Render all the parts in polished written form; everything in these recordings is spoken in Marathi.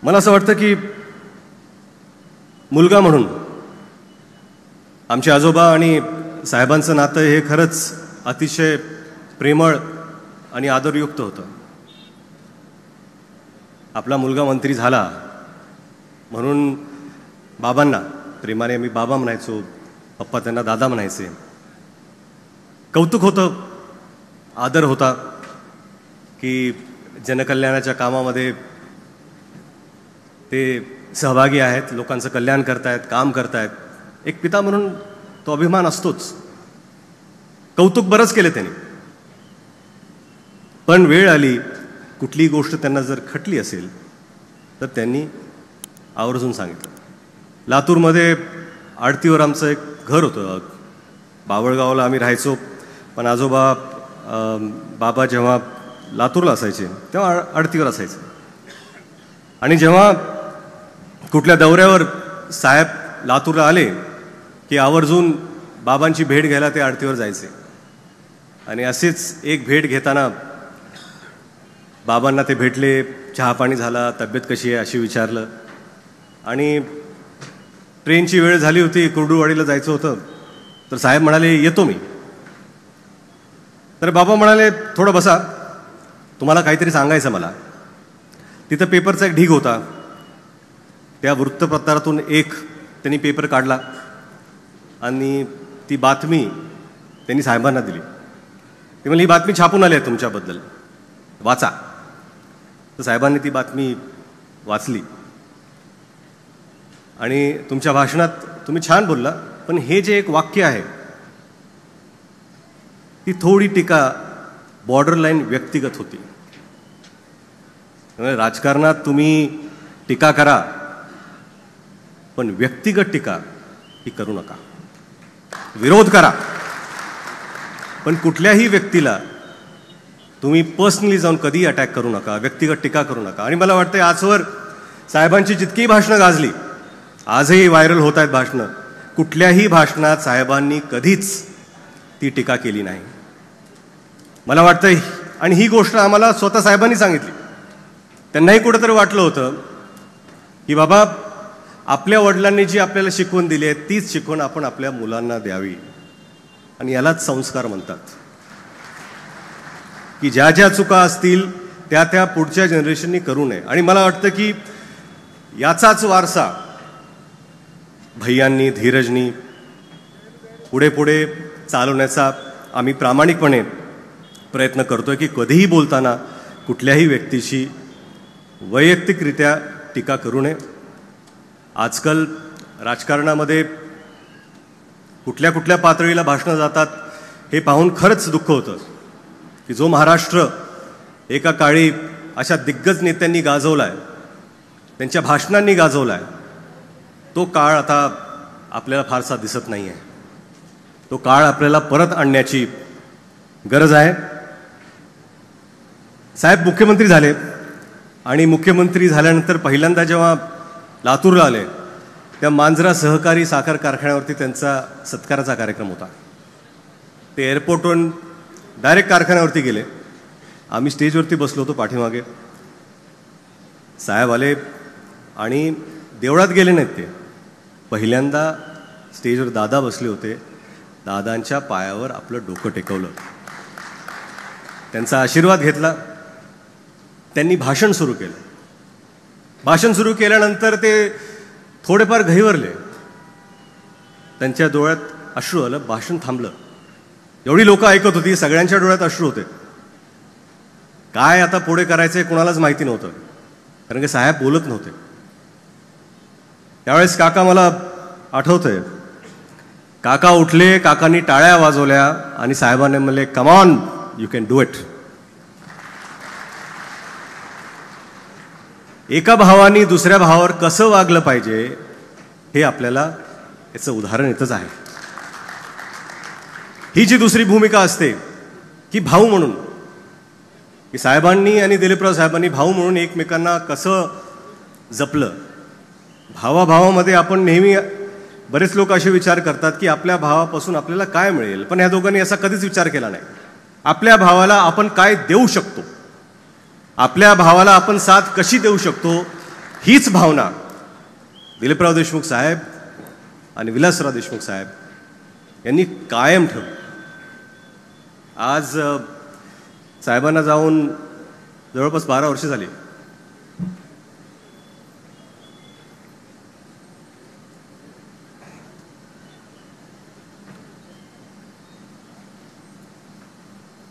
मला असं वाटतं की मुलगा म्हणून आमचे आजोबा आणि साहेबांचं नातं हे खरंच अतिशय प्रेमळ आणि आदरयुक्त होतं. आपला मुलगा मंत्री झाला म्हणून बाबांना प्रेमाने मी बाबा म्हणायचो, पप्पा त्यांना दादा म्हणायचे. कौतुक होतं, आदर होता की जनकल्याणाच्या कामामध्ये ते सहभागी आहेत, लोकांचं कल्याण करतायत, काम करतायत. एक पिता म्हणून तो अभिमान असतोच. कौतुक बरंच केलं त्यांनी. पण वेळ आली, कुठलीही गोष्ट त्यांना जर खटली असेल तर त्यांनी आवर्जून सांगितलं. लातूरमध्ये आडतीवर आमचं एक घर होतं. बावळगावला आम्ही राहायचो, पण आजोबा बाबा जेव्हा लातूरला असायचे तेव्हा आडतीवर असायचे. आणि जेव्हा कुठल्या दौऱ्यावर साहेब लातूरला आले की आवर्जून बाबांची भेट घ्यायला ते आडतीवर जायचे. आणि असेच एक भेट घेताना बाबांना ते भेटले, चहा पाणी झाला, तब्येत कशी आहे अशी विचारलं. आणि ट्रेनची वेळ झाली होती, कुर्डुवाडीला जायचं होतं. तर साहेब म्हणाले येतो मी. तर बाबा म्हणाले थोडं बसा, तुम्हाला काहीतरी सांगायचं मला. तिथं पेपरचा एक ढीग होता. त्या वृत्तपत्रातून एक त्यांनी पेपर काढला आणि ती बातमी त्यांनी साहेबांना दिली. ते म्हणले ही बातमी छापून आली आहे तुमच्याबद्दल, वाचा. तर साहेबांनी ती बातमी वाचली आणि तुमच्या भाषणात तुम्ही छान बोलला, पण हे जे एक वाक्य आहे ती थोडी टीका बॉर्डरलाईन व्यक्तिगत होती. राजकारणात तुम्ही टीका करा, पण व्यक्तिगत टीका ही करू नका. विरोध करा, पण कुठल्याही व्यक्तीला तुम्ही पर्सनली जाऊन कधीही अटॅक करू नका, व्यक्तिगत टीका करू नका. आणि मला वाटतं आजवर साहेबांची जितकीही भाषणं गाजली, आजही व्हायरल होत आहेत भाषणं, कुठल्याही भाषणात साहेबांनी कधीच ती टीका केली नाही. मला वाटतं, आणि ही गोष्ट आम्हाला स्वतः साहेबांनी सांगितली. त्यांनाही कुठंतरी वाटलं होतं की बाबा आपल्या वडिलांनी जी आपल्याला शिकवण दिली आहे तीच शिकवण आपण आपल्या मुलांना द्यावी. आणि यालाच संस्कार म्हणतात की ज्या ज्या चुका असतील त्या त्या पुढच्या जनरेशननी करू नये. आणि मला वाटतं की याचाच वारसा भैयांनी, धीरजनी पुढे पुढे चालवण्याचा आम्ही प्रामाणिकपणे प्रयत्न करतोय की कधीही बोलताना कुठल्याही व्यक्तीशी वैयक्तिकरित्या टीका करू नये. आजकाल राजकारणामध्ये कुठल्या कुठल्या पातळीला भाषणं जातात हे पाहून खरंच दुःख होतं की जो महाराष्ट्र एका काळी अशा दिग्गज नेत्यांनी गाजवलाय, त्यांच्या भाषणांनी गाजवलाय, तो काळ आता आपल्याला फारसा दिसत नाही आहे. तो काळ आपल्याला परत आणण्याची गरज आहे. साहेब मुख्यमंत्री झाले आणि मुख्यमंत्री झाल्यानंतर पहिल्यांदा जेव्हा लातूरला आले त्या मांजरा सहकारी साखर कारखान्यावरती त्यांचा सत्काराचा कार्यक्रम होता. ते एअरपोर्टवरून डायरेक्ट कारखान्यावरती गेले. आम्ही स्टेजवरती बसलो होतो पाठीमागे. साहेब आले आणि देवळात गेले नाहीत. ते पहिल्यांदा स्टेजवर दादा बसले होते, दादांच्या पायावर आपलं डोकं टेकवलं, त्यांचा आशीर्वाद घेतला. त्यांनी भाषण सुरू केलं. भाषण सुरू केल्यानंतर ते थोडेफार घहिवरले. त्यांच्या डोळ्यात अश्रू आलं. भाषण थांबलं. एवढी लोक ऐकत होती, सगळ्यांच्या डोळ्यात अश्रू होते. काय आता पुढे करायचंय कोणालाच माहिती नव्हतं, कारण की साहेब बोलत नव्हते. त्यावेळेस काका मला आठवतंय, काका उठले, काकांनी टाळ्या वाजवल्या आणि साहेबांनी म्हणले come on you can do it. एका भावानी दुसऱ्या भावावर कसं वागलं पाहिजे हे आपल्याला याचं उदाहरण येतच आहे. ही जी दुसरी भूमिका असते की भाऊ म्हणून, की साहेबांनी आणि दिलीपराव साहेबांनी भाऊ म्हणून एकमेकांना कसं जपलं. भावाभावामध्ये आपण नेहमी, बरेच लोक असे विचार करतात की आपल्या भावापासून आपल्याला काय मिळेल, पण ह्या दोघांनी असा कधीच विचार केला नाही. आपल्या भावाला आपण काय देऊ शकतो, आपल्या भावाला आपण साथ कशी देऊ शकतो हीच भावना दिलीपराव देशमुख साहेब आणि विलासराव देशमुख साहेब यांनी कायम ठेवली. आज साहेबांना जाऊन जवळपास 12 वर्ष झाली.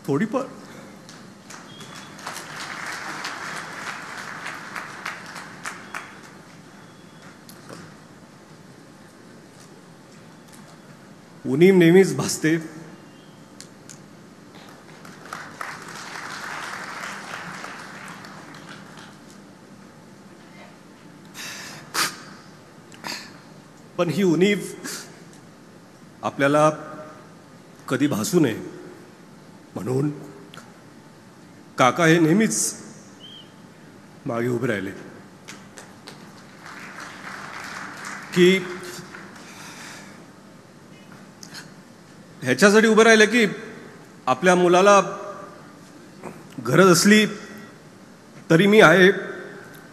थोडी पण उणीव नेहमीच भासते. पण ही उणीव आपल्याला कधी भासू नये म्हणून काका हे नेहमीच मागे उभे राहिले की ह्याच्यासाठी उभे राहिले की आपल्या मुलाला गरज असली तरी मी आहे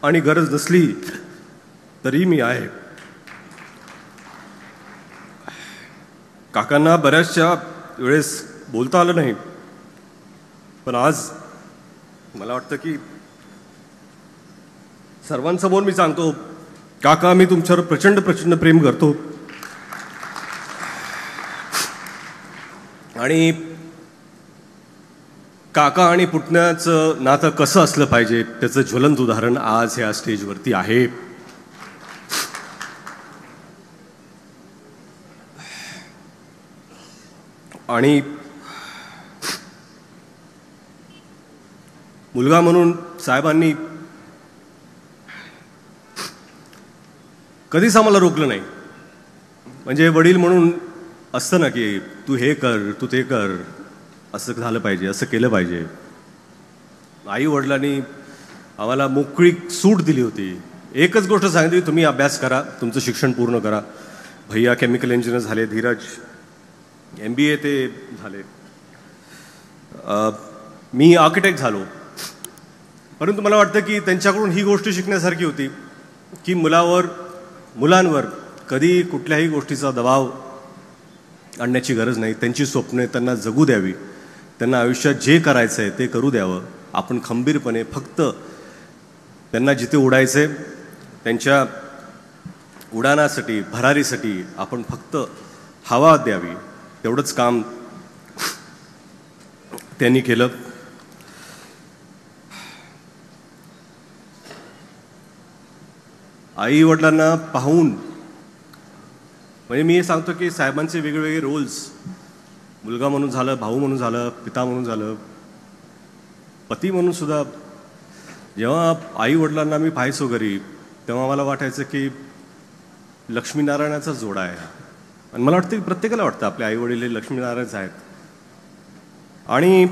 आणि गरज नसली तरी मी आहे. काकांना बऱ्याचशा वेळेस बोलता आलं नाही, पण आज मला वाटतं की सर्वांसमोर मी सांगतो, काका मी तुमच्यावर प्रचंड प्रचंड प्रेम करतो आणि काका आणि पुतण्याचं नातं कसं असलं पाहिजे त्याचं ज्वलंत उदाहरण आज ह्या स्टेजवरती आहे. आणि मुलगा म्हणून साहेबांनी कधीच आम्हाला रोखलं नाही. म्हणजे वडील म्हणून असतं ना की तू हे कर, तू ते कर, असं झालं पाहिजे, असं केलं पाहिजे. आई वडिलांनी आम्हाला मोकळी सूट दिली होती. एकच गोष्ट सांगितली, तुम्ही अभ्यास करा, तुमचं शिक्षण पूर्ण करा. भैया केमिकल इंजिनियर झाले, धीरज MBA ते झाले, मी आर्किटेक्ट झालो. परंतु मला वाटतं की त्यांच्याकडून ही गोष्ट शिकण्यासारखी होती की मुलांवर कधी कुठल्याही गोष्टीचा दबाव आणण्याची गरज नाही. त्यांची स्वप्ने त्यांना जगू द्यावी, त्यांना आयुष्यात जे करायचं आहे ते करू द्यावं. आपण खंबीरपणे फक्त त्यांना जिथे उडायचे त्यांच्या उडाणासाठी, भरारीसाठी आपण फक्त हवा द्यावी, तेवढंच काम त्यांनी केलं. आई वडिलांना पाहून म्हणजे मी हे सांगतो की साहेबांचे वेगवेगळे रोल्स, मुलगा म्हणून झालं, भाऊ म्हणून झालं, पिता म्हणून झालं, पती म्हणून सुद्धा, जेव्हा आई वडिलांना मी पाहायचो घरी तेव्हा मला वाटायचं की लक्ष्मीनारायणाचा जोडा आहे. आणि मला वाटतं की प्रत्येकाला वाटतं आपले आई वडील हे लक्ष्मीनारायणच आहेत. आणि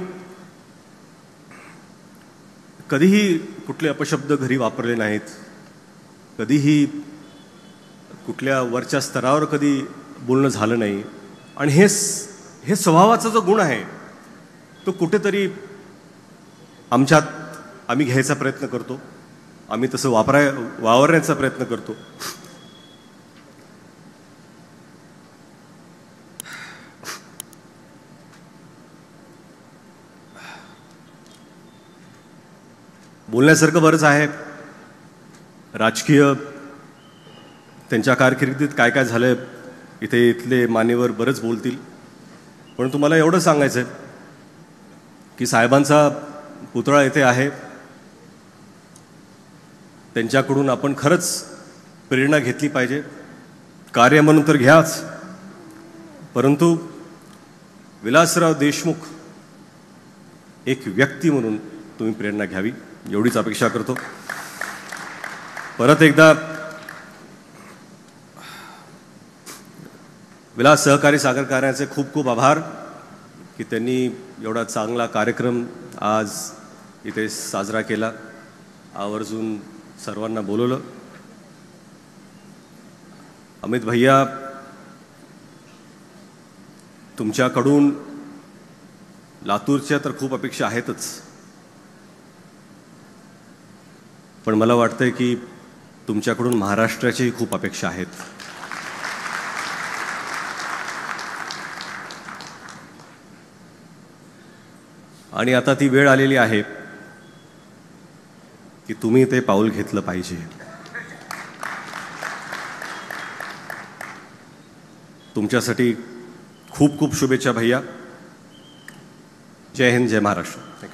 कधीही कुठले अपशब्द घरी वापरले नाहीत, कधीही कुठल्या वरच्या स्तरावर कधी बोलणं झालं नाही. आणि हे स्वभावाचा जो गुण आहे तो कुठेतरी आम्ही घ्यायचा प्रयत्न करतो, आम्ही तसं वावरण्याचा प्रयत्न करतो. बोलण्यासारखं बरंच आहे. राजकीय त्यांच्या कारकिर्दीत काय काय झालंय इथले मान्यवर बरंच बोलतील. पण तुम्हाला एवढं सांगायचं आहे की साहेबांचा पुतळा इथे आहे. त्यांच्याकडून आपण खरंच प्रेरणा घेतली पाहिजे. कार्य म्हणून तर घ्याच, परंतु विलासराव देशमुख एक व्यक्ती म्हणून तुम्ही प्रेरणा घ्यावी, एवढीच अपेक्षा करतो. परत एकदा विलास सहकारी साखर कारखान्याचे खूप खूप आभार की त्यांनी एवढा चांगला कार्यक्रम आज इथे साजरा केला, आवर्जून सर्वांना बोलवलं. अमित भैया, तुमच्याकडून लातूरच्या तर खूप अपेक्षा आहेतच, पण मला वाटतंय की तुमच्याकडून महाराष्ट्राच्याही खूप अपेक्षा आहेत. आणि आता ती वेळ आलेली आहे की तुम्ही ते पाऊल घेतलं पाहिजे. तुमच्यासाठी खूप खूप शुभेच्छा भैया. जय हिंद, जय महाराष्ट्र.